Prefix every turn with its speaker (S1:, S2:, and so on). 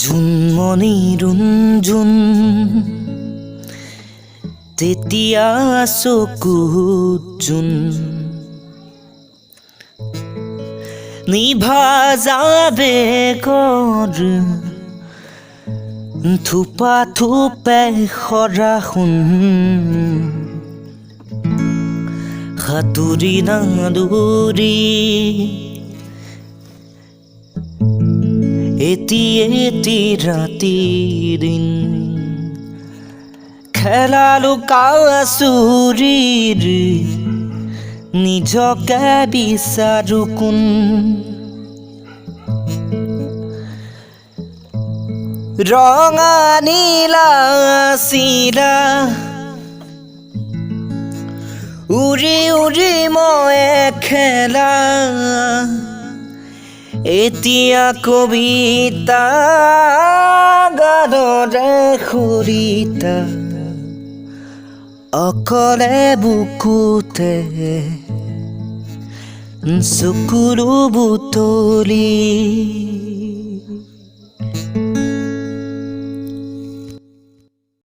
S1: জুনমণি ৰুণজুন তেতিয়া চকুত জোন নিভা যাবে কৰ থোপা থোপে সৰাসোন সাঁতুৰি নাদুৰি এটি ৰাতি দিন খেলালো কাচুৰিৰ নিজকে বিচাৰো কোন ৰঙা নীলা চিলা উৰি উৰি মই খেলা এতিয়া কবিতা গানৰে সুৰিতা অকলে বুকুতে চকুলো বুটলি